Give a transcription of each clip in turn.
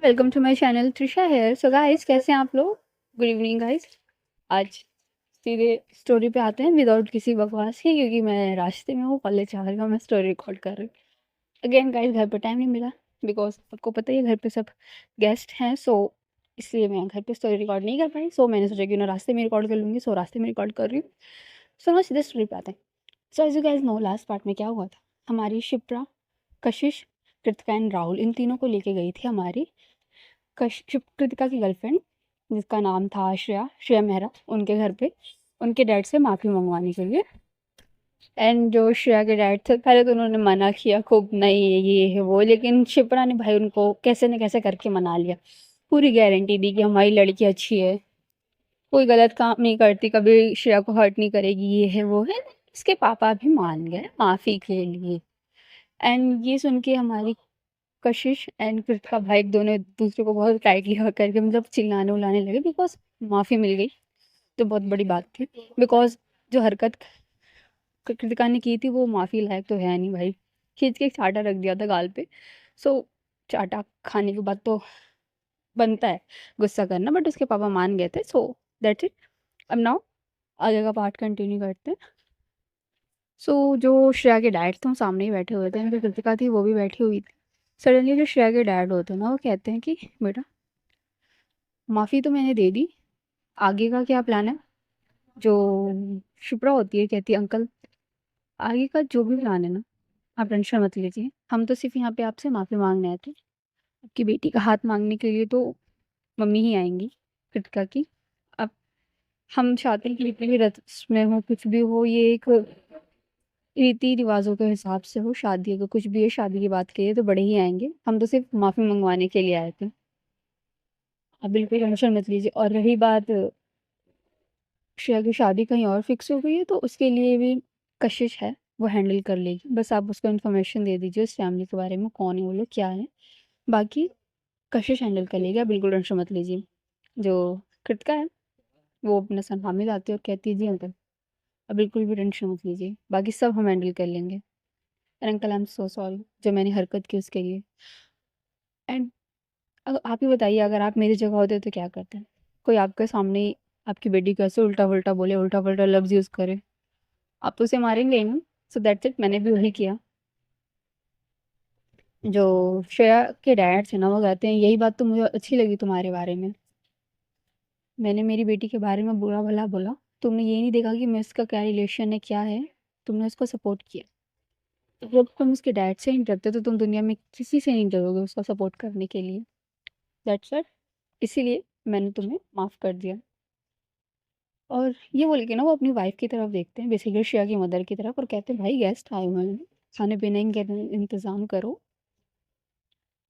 Welcome to my channel Trisha here. So guys, कैसे हैं आप लोग? Good evening guys. आज सीधे स्टोरी पे आते हैं विदाउट किसी बकवास के, क्योंकि मैं रास्ते में हूँ, कॉलेज जा रही हूँ, मैं स्टोरी रिकॉर्ड कर रही हूँ। अगेन गाइस, घर पे टाइम नहीं मिला बिकॉज आपको पता ही है घर पे सब गेस्ट हैं। सो इसलिए मैं घर पे स्टोरी रिकॉर्ड नहीं कर पाई। सो मैंने सोचा कि ना रास्ते में रिकॉर्ड कर लूँगी। सो रास्ते में रिकॉर्ड कर रही हूँ। सो ना सीधे स्टोरी पे आते हैं। So as you guys know, last part में क्या हुआ था, हमारी शिप्रा, कशिश, कृतिका एंड राहुल, इन तीनों को लेके गई थी हमारी कृतिका की गर्लफ्रेंड, जिसका नाम था श्रेया, श्रेया मेहरा, उनके घर पे उनके डैड से माफ़ी मंगवाने के लिए। एंड जो श्रेया के डैड थे, पहले तो उन्होंने मना किया खूब, नहीं ये है वो, लेकिन शिप्रा ने भाई उनको कैसे न कैसे करके मना लिया। पूरी गारंटी दी कि हमारी लड़की अच्छी है, कोई गलत काम नहीं करती, कभी श्रेया को हर्ट नहीं करेगी, ये है वो है। इसके पापा भी मान गए माफ़ी के लिए। एंड ये सुन के हमारी कशिश एंड कृतिका भाई दोनों एक दूसरे को बहुत टाइटली हग करके मतलब चिल्लाने उल्लाने लगे, बिकॉज माफ़ी मिल गई तो बहुत बड़ी बात थी। बिकॉज जो हरकत कृतिका ने की थी वो माफ़ी लायक तो है नहीं भाई। खींच के एक चाटा रख दिया था गाल पे। सो चाटा खाने के बाद तो बनता है गुस्सा करना, बट उसके पापा मान गए थे। So that's it. अब नाउ आगे का पार्ट कंटिन्यू करते हैं। सो जो श्रेया के डैड थे वो सामने ही बैठे हुए थे, जो कृतिका थी वो भी बैठी हुई थी। सडनली जो श्रेया के डैड होते हैं ना, वो कहते हैं कि बेटा, माफ़ी तो मैंने दे दी, आगे का क्या प्लान है? जो शिप्रा होती है कहती है, अंकल आगे का जो भी प्लान है ना, आप टेंशन मत लीजिए, हम तो सिर्फ यहाँ पे आपसे माफ़ी मांगने आए थे। आपकी बेटी का हाथ मांगने के लिए तो मम्मी ही आएंगी कृतिका की। अब हम चाहते हैं कि जितनी भी रस्में हो, कुछ भी हो, ये एक रीति रिवाजों के हिसाब से हो। शादी अगर कुछ भी है, शादी की बात करिए तो बड़े ही आएंगे, हम तो सिर्फ माफ़ी मंगवाने के लिए आए थे। आप बिल्कुल टेंशन मत लीजिए। और रही बात श्रेया की शादी कहीं और फिक्स हो गई है, तो उसके लिए भी कशिश है, वो हैंडल कर लेगी। बस आप उसको इन्फॉर्मेशन दे दीजिए उस फैमिली के बारे में, कौन है वो लोग, क्या है, बाकी कशिश हैंडल कर लेगी, आप बिल्कुल टेंशन मत लीजिए। जो कृतिका है वो अपना सन हामिद आती है और कहती है, जी अंकल, अब बिल्कुल भी टेंशन मत लीजिए, बाकी सब हम हैंडल कर लेंगे। And uncle, I am so sorry जो मैंने हरकत की उसके लिए। एंड आप ही बताइए, अगर आप मेरी जगह होते तो क्या करते हैं? कोई आपके सामने ही आपकी बेटी को ऐसे उल्टा पुल्टा बोले, उल्टा पुल्टा लफ्ज़ यूज़ करे, आप तो उसे मारेंगे ही ना। सो दैट्स इट, मैंने भी वही किया। जो श्रेया के डैड थे ना, वो कहते हैं, यही बात तो मुझे अच्छी लगी तुम्हारे बारे में, मैंने मेरी बेटी के बारे में बुरा भला बोला, तुमने ये नहीं देखा कि मैं उसका क्या रिलेशन है, क्या है, तुमने उसको सपोर्ट किया। तो जब तुम उसके डैड से नहीं डरते तो तुम दुनिया में किसी से नहीं डरोगे उसका सपोर्ट करने के लिए। That's it. इसीलिए मैंने तुम्हें माफ़ कर दिया। और ये बोल के ना वो अपनी वाइफ की तरफ देखते हैं, बेसिकली श्रेया की मदर की तरफ, और कहते हैं, भाई गेस्ट आए हुए हैं, खाने पीने का इंतज़ाम करो।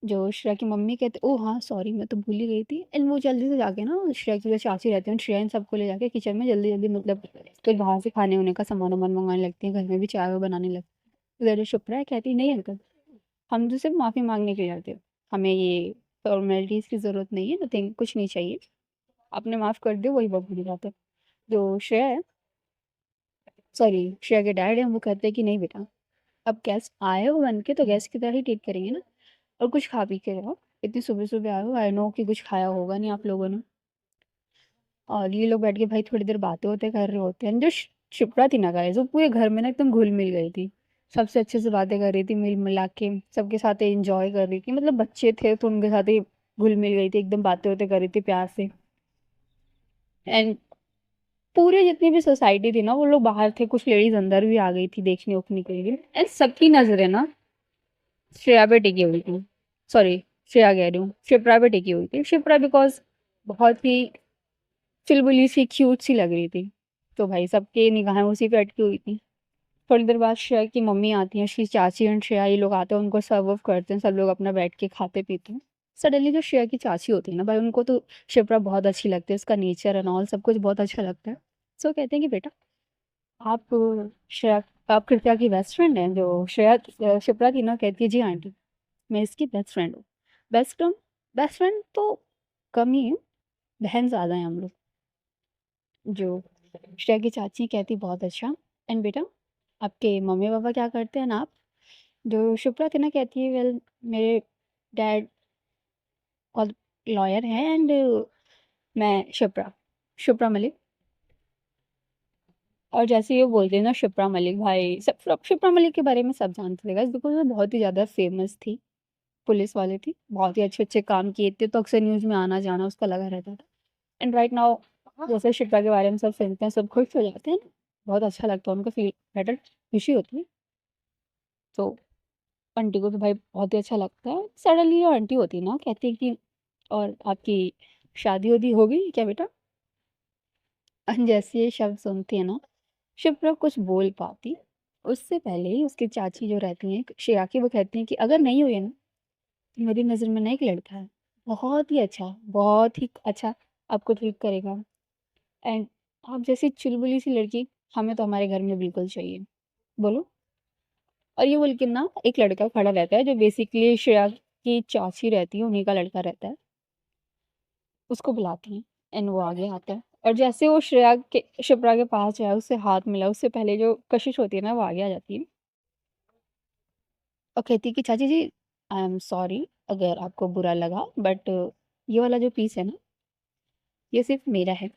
जो श्रेया की मम्मी कहते, ओह हाँ सॉरी, मैं तो भूल ही गई थी। एंड वो जल्दी से जाके ना, श्रेया की जो चाची रहती है, श्रेया इन सबको ले जाके किचन में जल्दी जल्दी मतलब कुछ बाहर से खाने होने का सामान वामान मंगाने लगती है, घर में भी चाय वाय बनाने लगती है। उधर जो शुक्र है कहती, नहीं अंकल, हम तो सिर्फ माफ़ी मांगने के लिए आते हैं, हमें ये फॉर्मेलिटीज़ की ज़रूरत नहीं है, नथिंग, कुछ नहीं चाहिए, आपने माफ़ कर दिया वही बहुत बड़ी बात है। जो श्रेया है, सॉरी श्रेया के डैड हैं, वो कहते हैं कि नहीं बेटा, अब गेस्ट आए हो बन के तो गेस्ट की तरह ही ट्रीट करेंगे ना, और कुछ खा पी के रहो, इतनी सुबह सुबह आए हो, आई नो कि कुछ खाया होगा नहीं आप लोगों ने। और ये लोग बैठ के भाई थोड़ी देर बातें होते कर रहे होते हैं। जो शिप्रा थी ना गाइस, वो पूरे घर में ना एकदम घुल मिल गई थी, सबसे अच्छे से बातें कर रही थी, मिल मिला के सबके साथ एंजॉय कर रही थी, मतलब बच्चे थे तो उनके साथ ही घुल मिल गई थी, एकदम बातें होते कर रही थी प्यार से। एंड पूरे जितनी भी सोसाइटी थी ना, वो लोग बाहर थे, कुछ लेडीज अंदर भी आ गई थी देखने उखने के लिए। एंड सबकी नजरें ना श्रेया पे टिकी हुई थी। सॉरी, श्रेया कह रही हूँ, शिप्रा पे टिकी हुई थी। शिप्रा बिकॉज बहुत ही चुलबुली सी, क्यूट सी लग रही थी, तो भाई सबके निगाहें उसी पे अटकी हुई थी। थोड़ी देर बाद श्रेया की मम्मी आती हैं, उसकी चाची एंड श्रेया, ये लोग आते हैं, उनको सर्व वर्व करते हैं, सब लोग अपना बैठ के खाते पीते हैं। सडनली जो श्रेया की चाची होती है ना भाई, उनको तो शिप्रा बहुत अच्छी लगती है, उसका नेचर एंड ऑल सब कुछ बहुत अच्छा लगता है। सो कहते हैं कि बेटा, आप श्रेया, आप कृत्या की बेस्ट फ्रेंड हैं? जो श्रेया शिप्रा थी ना, कहती है, जी आंटी, मैं इसकी बेस्ट फ्रेंड हूँ। बेस्ट फ्रेंड, बेस्ट फ्रेंड तो कम ही है, बहन ज़्यादा है हम लोग। जो श्रेया की चाची कहती, बहुत अच्छा। एंड बेटा, आपके मम्मी पापा क्या करते हैं ना? आप, जो शिप्रा थी ना, कहती है, वेल, मेरे डैड और लॉयर हैं एंड मैं शिप्रा मलिक। और जैसे ये बोलते हैं ना शिप्रा मलिक भाई, सब शिप्रा मलिक के बारे में सब जानते थे गाइस, बिकॉज़ वो बहुत ही ज़्यादा फेमस थी, पुलिस वाली थी, बहुत ही अच्छे-अच्छे काम किए थे, तो अक्सर न्यूज़ में आना-जाना उसका लगा रहता था। एंड राइट नाउ जैसे शिप्रा के बारे में सब सुनते हैं, सब खुश हो जाते हैं ना, बहुत अच्छा लगता है उनको, फील बेटर खुशी होती है। तो आंटी को तो भाई बहुत ही अच्छा लगता है। सडनली जो आंटी होती है ना, कहती है कि और आपकी शादी-वादी हो गई क्या बेटा? जैसे ये शब्द सुनती है ना, शिप्रा कुछ बोल पाती, उससे पहले ही उसकी चाची जो रहती हैं शियाकी, वो कहती हैं कि अगर नहीं हुई है ना, तो मेरी नज़र में ना एक लड़का है, बहुत ही अच्छा आपको ट्रीट करेगा एंड आप जैसी चुलबुली सी लड़की हमें तो हमारे घर में बिल्कुल चाहिए। बोलो। और ये बोल के ना एक लड़का खड़ा रहता है जो बेसिकली श्रेया की चाची रहती है, उन्हीं का लड़का रहता है। उसको बुलाती हैं एंड वो आगे आता है और जैसे वो श्रेया के शिप्रा के पास जाए, उससे हाथ मिला, उससे पहले जो कशिश होती है ना, वो आगे आ जाती है और कहती है कि चाची जी, आई एम सॉरी अगर आपको बुरा लगा, बट ये वाला जो पीस है ना, ये सिर्फ मेरा है,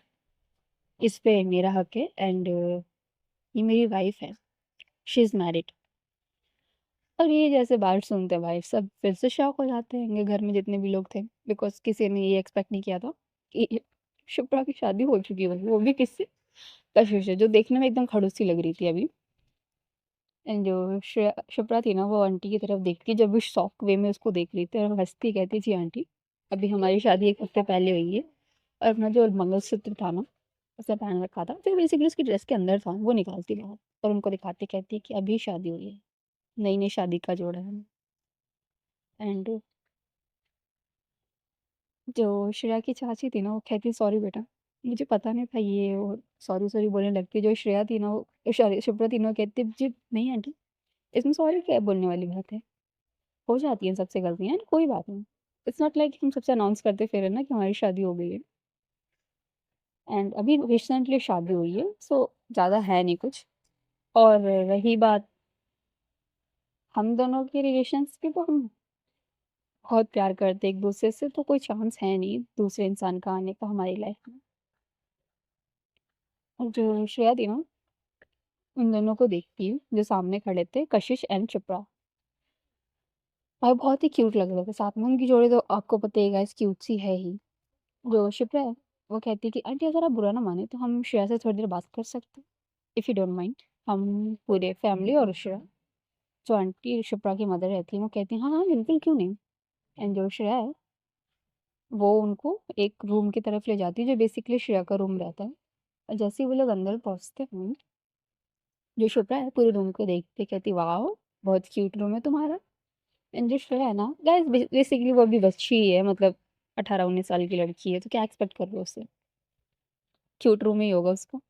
इस पे मेरा हक है एंड ये मेरी वाइफ है, शी इज़ मैरिड। और ये जैसे बात सुनते हैं भाई, सब फिर से शॉक हो जाते हैं घर में जितने भी लोग थे, बिकॉज़ किसी ने ये एक्सपेक्ट नहीं किया था कि शिप्रा की शादी हो चुकी है, वो भी किससे? कशिश से, जो देखने में एकदम खड़ूस सी लग रही थी अभी। एंड जो शिप्रा थी ना, वो आंटी की तरफ देखती, जब भी शॉक वे में उसको देख रही थी और हँसती, कहती थी आंटी अभी हमारी शादी 1 हफ्ते पहले हुई है। और अपना जो मंगलसूत्र था ना, उसने पहन रखा था, जो बेसिकली उसकी ड्रेस के अंदर था, वो निकालती बाहर और उनको दिखाती, कहती कि अभी शादी हुई है, नई-नई शादी का जोड़ा है। एंड जो श्रेया की चाची थी ना, वो कहती सॉरी बेटा, मुझे पता नहीं था ये वो, सॉरी-सॉरी बोलने लगती। जो श्रेया थी ना, वो सॉरी शिप्रा थी ना, वो कहती जी नहीं आंटी, इसमें सॉरी क्या बोलने वाली बात है? हो जाती हैं सबसे गलतियाँ, कोई बात नहीं। इट्स नॉट लाइक हम सबसे अनाउंस करते फिर है ना कि हमारी शादी हो गई है। एंड अभी रिसेंटली शादी हुई है, सो ज़्यादा है नहीं कुछ। और रही बात हम दोनों के रिलेशंस की, तो हम बहुत प्यार करते हैं एक-दूसरे से, तो कोई चांस है नहीं दूसरे इंसान का आने का हमारी लाइफ में। और जो श्रेया थी ना, उन दोनों को देखती हूँ जो सामने खड़े थे, कशिश एंड शिप्रा, और बहुत ही क्यूट लग रहे थे साथ में। उनकी जोड़ी तो आपको पता ही है गाइस, क्यूट सी है ही। जो शिप्रा है, वो कहती है कि आंटी अगर आप बुरा ना माने तो हम श्रेया से थोड़ी देर बात कर सकते हैं, इफ़ यू डोंट माइंड। हम पूरे फैमिली और श्रेया, जो आंटी शिप्रा की मदर रहती है, वो कहती हैं हाँ, हाँ, बिल्कुल क्यों नहीं। एंड जो श्रेया है, वो उनको एक रूम की तरफ ले जाती है, जो बेसिकली श्रेया का रूम रहता है। और जैसे ही वो लोग अंदर पहुँचते हैं, जो शिप्रा है पूरे रूम को देख के कहती वाओ! बहुत क्यूट रूम है तुम्हारा। एंड जो श्रेया है ना गाइस, बेसिकली वो अभी बच्ची ही है, मतलब 18-19 साल की लड़की है, तो क्या एक्सपेक्ट कर रहे हो उससे? क्यूट रूम ही होगा उसका।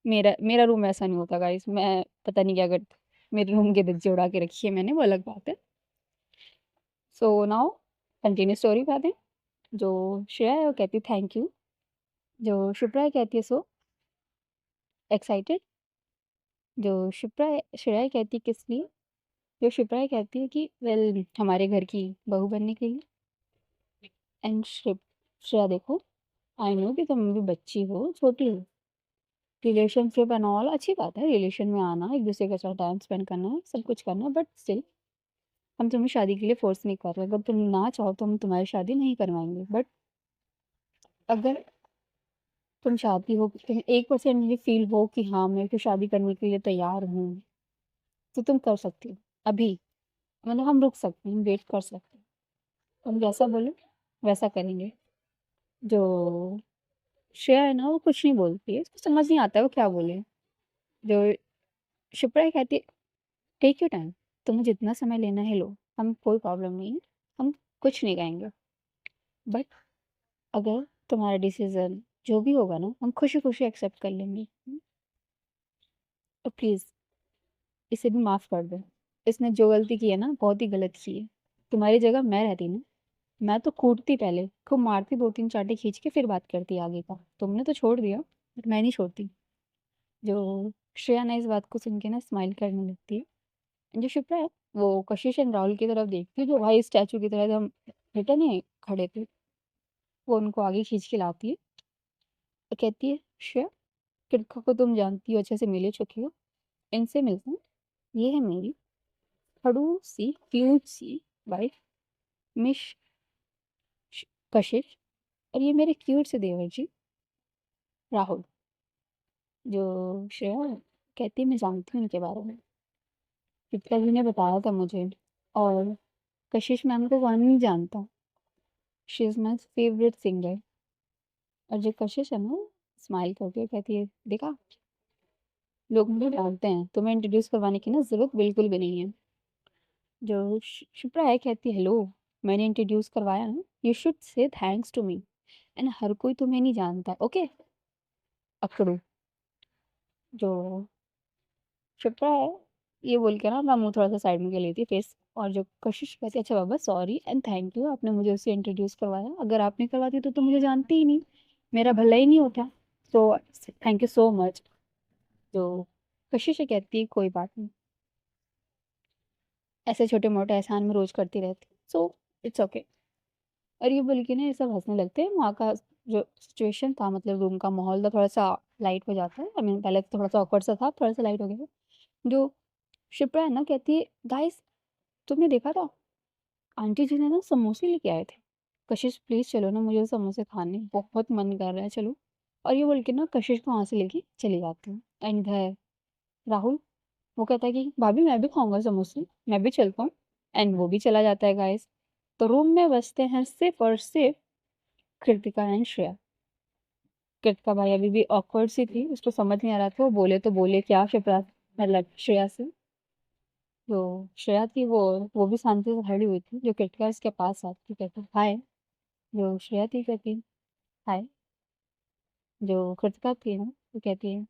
मेरा रूम ऐसा नहीं होता गाइस, मैं पता नहीं क्या करती, मेरे रूम की धज्जी उड़ा के रखी है मैंने, वो अलग बात है। सो नाउ कंटिन्यू स्टोरी पे आते हैं। जो श्रेया है वो कहती थैंक यू, जो शिप्रा है कहती है सो एक्साइटेड। जो श्रेया कहती है किस लिए? जो शिप्रा कहती है कि वेल हमारे घर की बहू बनने के लिए। एंड श्रेया देखो, आई नो कि तुम अभी बच्ची हो, छोटी हो, रिलेशनशिप एंड ऑल अच्छी बात है, रिलेशन में आना, एक दूसरे के साथ टाइम स्पेंड करना, सब कुछ करना, बट स्टिल हम तुम्हें शादी के लिए फोर्स नहीं कर रहे। अगर तुम ना चाहो तो हम तुम्हारी शादी नहीं करवाएंगे, बट अगर तुम चाहती हो कि तुम्हें 1% ये फील हो कि हाँ मैं तो शादी करने के लिए तैयार हूँ, तो तुम कर सकती हो अभी, मतलब हम रुक सकते हैं, वेट कर सकते हैं, तुम जैसा बोलो वैसा करेंगे। जो श्रेया है ना, वो कुछ नहीं बोलती है, उसको समझ नहीं आता है वो क्या बोले। जो शिप्रा कहती है टेक योर टाइम, तुम्हें जितना समय लेना है लो, हम कोई प्रॉब्लम नहीं है, हम कुछ नहीं कहेंगे, बट अगर तुम्हारा डिसीजन जो भी होगा ना, हम खुशी खुशी एक्सेप्ट कर लेंगे। और प्लीज़ इसे भी माफ़ कर दो, इसने जो गलती की है ना, बहुत ही गलत की है। तुम्हारी जगह मैं रहती ना, मैं तो कूटती पहले, खूब मारती, 2-3 चांटे खींच के फिर बात करती आगे का। तुमने तो छोड़ दिया, बट मैं नहीं छोड़ती। जो श्रेया ना इस बात को सुन के ना स्माइल करने लगती है। जो शिप्रा है, वो कशिश एंड राहुल की तरफ देखती है, जो भाई स्टैचू की तरह एकदम, बेटा नहीं खड़े थे, वो उनको आगे खींच के लाती है और कहती है, "श्रेया, कृतिका को तुम जानती हो, अच्छे से मिल ही चुकी हो, इनसे मिलते हैं। ये है मेरी खड़ूस-सी, क्यूट-सी वाइफ मिस श कशिश और ये मेरे क्यूट से देवर जी राहुल।" जो श्रेया कहती है, "मैं जानती हूँ इनके बारे में, कृतिका जी ने बताया था मुझे और कशिश मैम को कौन नहीं जानता, she is my favourite singer." और जो कशिश है ना, स्माइल करके कहती है, "देखा, लोग मुझे जानते हैं, तुम्हें इंट्रोड्यूस करवाने की ना ज़रूरत बिल्कुल भी नहीं है।" जो शिप्रा है कहती है, "हेलो, मैंने इंट्रोड्यूस करवाया ना, you should say thanks to me and हर कोई तुम्हें नहीं जानता, ओके, अकड़ू।" जो शिप्रा है, ये बोल के ना अपना मुँह थोड़ा-सा साइड में कर लेती है फेस, और जो कशिश कहती है, "अच्छा बाबा, सॉरी एंड थैंक यू, आपने मुझे उससे इंट्रोड्यूस करवाया, अगर आप नहीं करवाती तो मुझे जानती ही नहीं, मेरा भला ही नहीं होता, so thank you so much." जो कशिश है कहती है, "कोई बात नहीं, ऐसे छोटे-मोटे एहसान मैं रोज़ करती रहती हूँ, सो इट्स ओके।" और ये बोल के ना ये सब हँसने लगते हैं। वहाँ का जो सिचुएशन था, मतलब रूम का माहौल था, थोड़ा-सा लाइट हो जाता है। आई मीन पहले तो थोड़ा-सा ऑकवर्ड सा था, थोड़ा-सा लाइट हो गया है। जो शिप्रा है ना कहती है, "गाइस, तुमने देखा था? आंटी जी ने ना समोसे लेके आए थे। कशिश प्लीज़ चलो ना, मुझे समोसे खाने हैं, बहुत मन कर रहा है, चलो।" और ये बोल के ना कशिश को वहाँ से लेके चली जाती हूँ। एंड इधर राहुल, वो कहता है कि भाभी मैं भी खाऊँगा समोसे, मैं भी चलता हूँ। एंड वो भी चला जाता है गाइस। तो रूम में बचते हैं सिर्फ़ और सिर्फ़ कृतिका एंड श्रेया। कृतिका भाई अभी भी ऑकवर्ड सी थी, उसको समझ नहीं आ रहा था वो बोले तो बोले क्या शिप्रा, मतलब श्रेया से। जो श्रेया थी वो भी शांति से खड़ी हुई थी। जो कृतिका इसके पास आती कहती हाय, जो श्रेया थी कहती हाय, जो कृतिका थी ना वो कहती है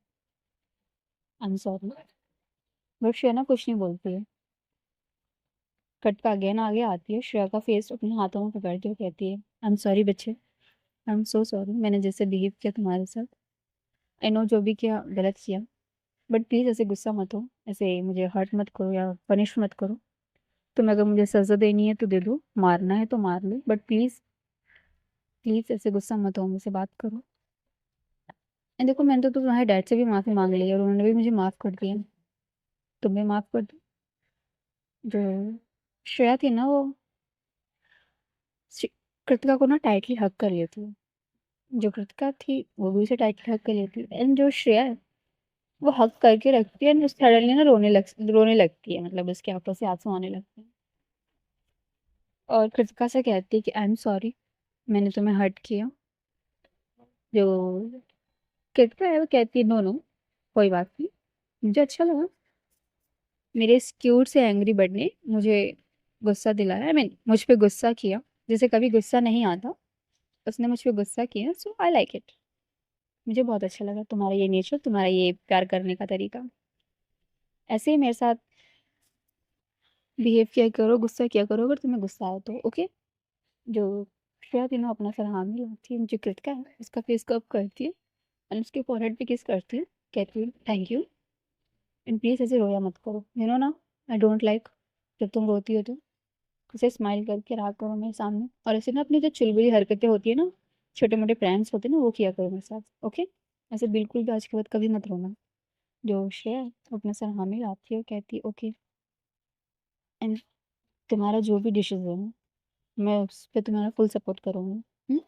I am sorry, but Shreya ना कुछ नहीं बोलती है। कृतिका अगेन आगे आती है, श्रेया का फेस अपने हाथों में पकड़ती हुई कहती है, आई एम सॉरी बच्चे, आई एम सो सॉरी, मैंने जैसे बिहेव किया तुम्हारे साथ, आई नो जो भी किया गलत किया, बट प्लीज़ ऐसे गुस्सा मत हो, ऐसे मुझे हर्ट मत करो या पनिश मत करो। तुम्हें अगर मुझे सज़ा देनी है तो दे दो, मारना है तो मार लो, बट प्लीज़, प्लीज़ ऐसे गुस्सा मत हो, मुझसे बात करो। एंड देखो, मैंने तो तुम्हारे डैड से भी माफ़ी माँग ली है और उन्होंने भी मुझे माफ़ कर दिया। तुम भी माफ़ कर दो। जो श्रेया थी ना वो कृतिका को ना टाइटली हग कर लेती है। जो कृतिका थी वो भी उसे टाइटली हग कर लेती है, एंड जो श्रेया है वो हग करके रखती है, एंड सडनली ना रोने लगती है, मतलब उसकी आंखों से आंसू आने लगते हैं और कृतिका से कहती है कि आई एम सॉरी, मैंने तुम्हें हर्ट किया। जो कृतिका है वो कहती है, नो नो, कोई बात नहीं, मुझे अच्छा लगा मेरे इस क्यूट से एंग्री बर्ड ने मुझे गुस्सा दिलाया, आई मीन मुझ पे गुस्सा किया, जिसे कभी गुस्सा नहीं आता, उसने मुझ पे गुस्सा किया, सो आई लाइक इट। मुझे बहुत अच्छा लगा तुम्हारा ये नेचर, तुम्हारा ये प्यार करने का तरीका, ऐसे ही मेरे साथ बिहेव किया करो, गुस्सा किया करो अगर तुम्हें गुस्सा आए तो, ओके। जो श्रेया तीनों अपना सर हामी लाती है, जो कृतिका है उसका फेस कप करती है और उसके फोrehead पे किस करती है, कहती है थैंक यू, एंड प्लीज़ ऐसे रोया मत करो, यू नो ना, आई डोंट लाइक जब तुम रोती हो तो उसे स्माइल करके रहा करो मेरे सामने, और ऐसे ना अपनी जो चुलबुली हरकतें होती है ना, छोटे मोटे प्रैंक्स होते हैं ना, वो किया करो मेरे साथ, ओके। ऐसे बिल्कुल भी आज के बाद कभी मत रोना। जो श्रेया है वो अपना सर हामी लाती है और कहती है ओके, एंड तुम्हारा जो भी डिसीजन है मैं उस पे तुम्हारा फुल सपोर्ट करूँगी। हुँ?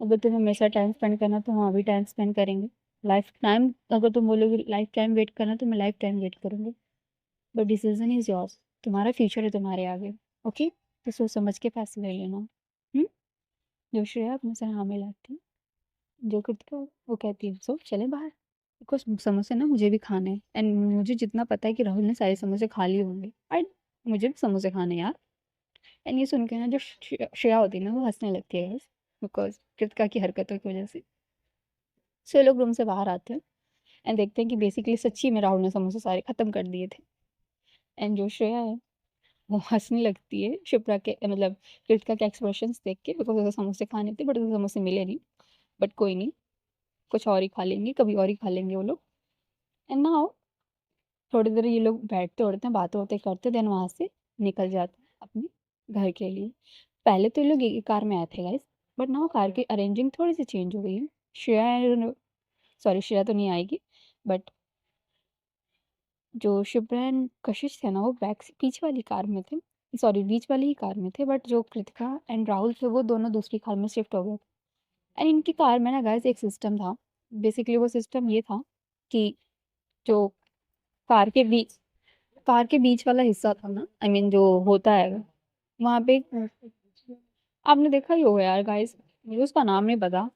अगर तुम्हें मेरे साथ टाइम स्पेंड करना है तो हम अभी टाइम स्पेंड करेंगे। लाइफ टाइम अगर तुम बोलोगे लाइफ टाइम वेट करना है तो मैं लाइफ टाइम वेट करूँगी। बट डिसीजन इज़ योर्स, तुम्हारा फ्यूचर है तुम्हारे आगे, ओके? तो सोच समझ के फैसले ले लेना। हुँ? जो श्रेया अपने सर हाँ मिलाती है, जो कृतिका वो कहती है सो चलें बाहर। बिकॉज़ समोसे ना मुझे भी खाने हैं, एंड मुझे जितना पता है कि राहुल ने सारे समोसे खा लिए होंगे। मुझे भी समोसे खाने हैं यार। एंड ये सुन के ना जो श्रेया होती है ना वो हँसने लगती है गाइस, बिकॉज़ कृतिका की हरकतों की वज़ह से। सो ये लोग रूम से बाहर आते हैं एंड देखते हैं कि बेसिकली सच्ची में राहुल ने समोसे सारे खत्म कर दिए थे। एंड जो श्रेया है वो हँसने लगती है शिप्रा के, मतलब कृतिका के एक्सप्रेशंस देख के, बिकॉज़ उसे समोसे खाने थे बट उसे समोसे मिले नहीं। बट कोई नहीं, कुछ और ही खा लेंगे, कभी और ही खा लेंगे वो लोग। एंड नाउ थोड़ी देर ये लोग बैठते-उठते हैं, बातें-वातें करते, देन वहाँ से निकल जाते हैं अपने घर के लिए। पहले तो ये लोग एक ही कार में आए थे गाइस, बट नाउ कार की अरेंजिंग थोड़ी सी चेंज हो गई है। श्रेया तो नहीं आएगी, बट जो शिप्रा एंड कशिश थे ना वो बैक से पीछे वाली कार में थे, सॉरी बीच वाली ही कार में थे, बट जो कृतिका एंड राहुल थे वो दोनों दूसरी कार में शिफ्ट हो गए। एंड इनकी कार में ना गाइस एक सिस्टम था। बेसिकली वो सिस्टम ये था कि जो कार के बीच कार के बीच वाला हिस्सा था ना, आई मीन जो होता है वहाँ पे आपने देखा ही होगा यार गाइस, मुझे उसका नाम नहीं पता।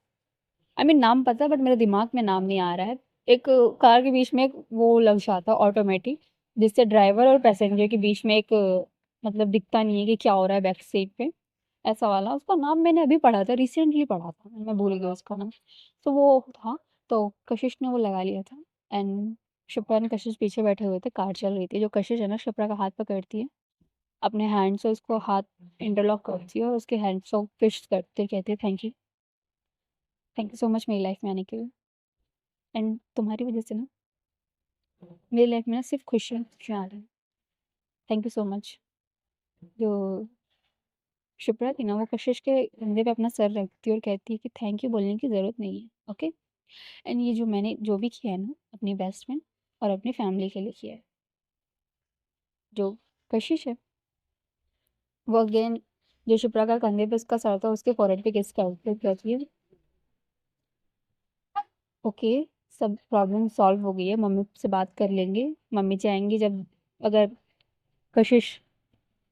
आई मीन नाम पता है बट मेरे दिमाग में नाम नहीं आ रहा है। एक कार के बीच में एक वो लग जाता है ऑटोमेटिक, जिससे ड्राइवर और पैसेंजर के बीच में एक मतलब दिखता नहीं है कि क्या हो रहा है बैक सीट पे, ऐसा वाला। उसका नाम मैंने अभी पढ़ा था, रिसेंटली पढ़ा था, मैं भूल गई उसका नाम। तो वो था, तो कशिश ने वो लगा लिया था। एंड शिप्रा एंड कशिश पीछे बैठे हुए थे, कार चल रही थी। जो कशिश है ना शिप्रा का हाथ पकड़ती है, अपने हैंड से उसको हाथ इंटरलॉक करती है और उसके हैंड से फिश करते कहती है थैंक यू सो मच मेरी लाइफ में आने के लिए। एंड तुम्हारी वजह से ना मेरी लाइफ में ना सिर्फ खुशियाँ खुशियाँ आ रही हैं। Thank you so much. जो शिप्रा थी ना वो कशिश के कंधे पे अपना सर रखती है और कहती है कि थैंक यू बोलने की ज़रूरत नहीं है, ओके। एंड ये जो मैंने जो भी किया है ना अपनी बेस्ट फ्रेंड और अपनी फैमिली के लिए किया है। जो कशिश है वो अगेन जो शिप्रा का कंधे पे उसका सर था उसके फोrehead पे किस करती कहती है ओके, सब प्रॉब्लम सॉल्व हो गई है, मम्मी से बात कर लेंगे, मम्मी चाहेंगी जब अगर कशिश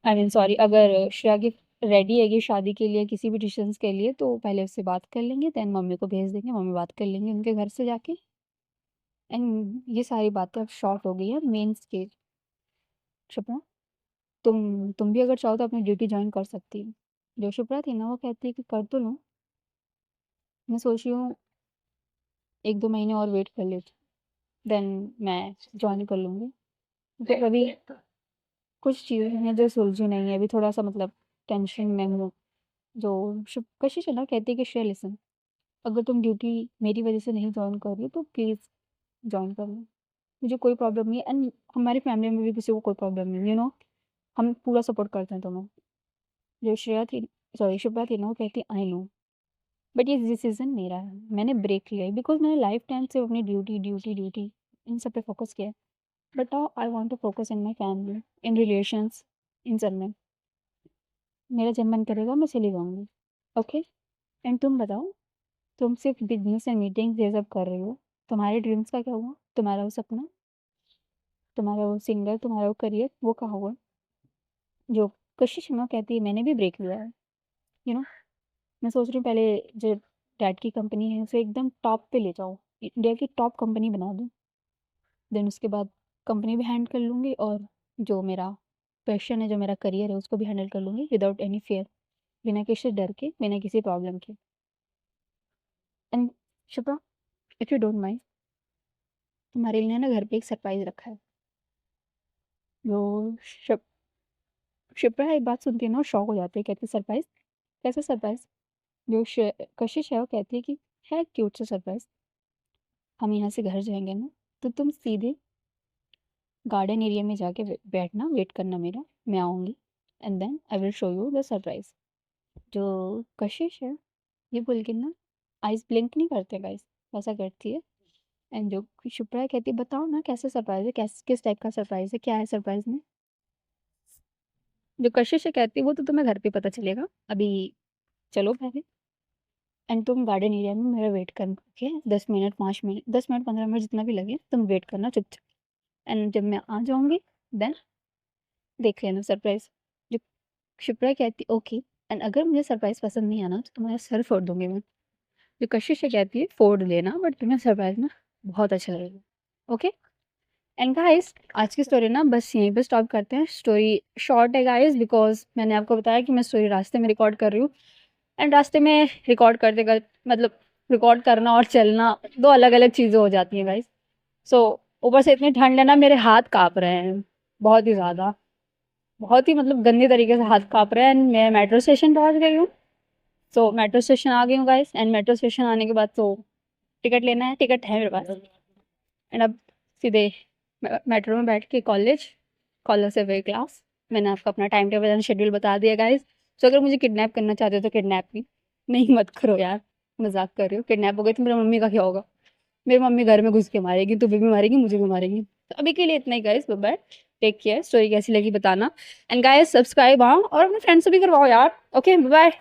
आई मीन सॉरी अगर श्रेया की रेडी है कि शादी के लिए किसी भी डिसीजंस के लिए तो पहले उससे बात कर लेंगे, देन मम्मी को भेज देंगे, मम्मी बात कर लेंगे उनके घर से जाके। एंड ये सारी बातें अब शॉर्ट हो गई है मेन स्टेज। शिप्रा तुम भी अगर चाहो तो अपनी ड्यूटी ज्वाइन कर सकती हो। जो शिप्रा थी ना वो कहती है कि कर तो लूँ, मैं सोच रही हूँ 1-2 महीने और वेट कर लेती हूँ, देन मैं ज्वाइन कर लूँगी। तो अभी कुछ चीज़ें हैं जो सुलझी नहीं है, अभी थोड़ा सा मतलब टेंशन में हूँ। जो कशिश है ना कहती है कि श्रेया लिसन, अगर तुम ड्यूटी मेरी वजह से नहीं जॉइन कर रही हो तो प्लीज़ जॉइन कर लो, मुझे कोई प्रॉब्लम नहीं है। एंड हमारी फैमिली में भी किसी को कोई प्रॉब्लम नहीं है, हम पूरा सपोर्ट करते हैं तुम्हें। जो श्रेया थी सॉरी शिप्रा थी ना वो कहती आई नो, बट ये डिसीजन मेरा है, मैंने ब्रेक लिया है बिकॉज मैंने लाइफ टाइम से अपनी ड्यूटी ड्यूटी ड्यूटी इन सब पे फोकस किया है। But now I want to focus in my family, in relations, इन सब में मेरा जब मन करेगा मैं चली जाऊँगी, ओके। एंड तुम बताओ, तुम सिर्फ बिजनेस एंड मीटिंग्स ये सब कर रही हो, तुम्हारे ड्रीम्स का क्या हुआ, तुम्हारा वो सपना, तुम्हारा वो सिंगर, तुम्हारा वो करियर, वो कहाँ हुआ। जो कशिश शर्मा कहती है मैंने भी ब्रेक लिया है, यू नो मैं सोच रही हूँ पहले जो डैड की कंपनी है उसे एकदम टॉप पे ले जाओ, इंडिया की टॉप कंपनी बना दूँ, देन उसके बाद कंपनी भी हैंडल कर लूँगी और जो मेरा पैशन है, जो मेरा करियर है उसको भी हैंडल कर लूँगी विदाउट एनी फेयर, बिना किसी डर के, बिना किसी प्रॉब्लम के। And Shipra if you don't mind, तुम्हारे लिए ना घर पे एक सरप्राइज रखा है। जो शिप शिप्रा एक बात सुनती है ना वो शॉक हो जाती है, कहती है सरप्राइज, कैसा सरप्राइज। जो कशिश है वो कहती है कि है क्यूट सा सरप्राइज, हम यहाँ से घर जाएंगे ना तो तुम सीधे गार्डन एरिया में जाके बैठना, वेट करना मेरा, मैं आऊँगी and then I will show you the surprise. जो कशिश है ये बोल के ना आइस ब्लिंक नहीं करते गाइस, वैसा करती है। एंड जो शिप्रा है कहती है बताओ ना कैसा सरप्राइज है, किस टाइप का सरप्राइज है, क्या है सरप्राइज में। जो कशिश है कहती है वो तो तुम्हें घर पे पता चलेगा, अभी चलो पहले एंड तुम गार्डन एरिया में मेरा वेट करना, okay. 10 minute 5 minute 10 minute 15 minute जितना भी लगे तुम वेट करना चुपचाप, एंड जब मैं आ जाऊंगी देन देख लेना सरप्राइज। जो शिप्रा कहती ओके, एंड अगर मुझे सरप्राइज पसंद नहीं आना तो तुम्हारा सर फोड़ दूंगी मैं। जो कशिश है कहती है फोड़ लेना बट तुम्हें सरप्राइज ना बहुत अच्छा लगेगा, ओके। एंड गाइस आज की स्टोरी ना बस यहीं पे स्टॉप करते हैं, स्टोरी शॉर्ट है गाइस बिकॉज मैंने आपको बताया कि मैं स्टोरी रास्ते में रिकॉर्ड कर रही हूँ। एंड रास्ते में रिकॉर्ड करते कर मतलब रिकॉर्ड करना और चलना दो अलग अलग चीज़ें हो जाती हैं गाइस। सो ऊपर से इतनी ठंड है ना मेरे हाथ काँप रहे हैं बहुत ही ज़्यादा, बहुत ही मतलब गंदे तरीके से हाथ काँप रहे हैं। एंड मैं मेट्रो स्टेशन पहुँच गई हूँ, सो मेट्रो स्टेशन आ गई हूँ गाइस। एंड मेट्रो स्टेशन आने के बाद तो टिकट लेना है, टिकट है मेरे पास। एंड अब सीधे मेट्रो में बैठ के कॉलेज, कॉलेज से फिर क्लास। मैंने आपको अपना टाइम टेबल एंड शेड्यूल बता दिया गाइस, सो अगर मुझे किडनैप करना चाहते हो तो किडनैप नहीं मत करो यार, मजाक कर रही हो। किडनैप हो गई तो मेरी मम्मी का क्या होगा? मेरी मम्मी घर में घुस के मारेगी, तुम्हें भी मारेगी, मुझे भी मारेगी। तो अभी के लिए इतना ही guys, bye bye, take care. Story कैसी लगी बताना, एंड गाइस सब्सक्राइब हाँ, और अपने फ्रेंड्स से भी करवाओ यार। Okay bye.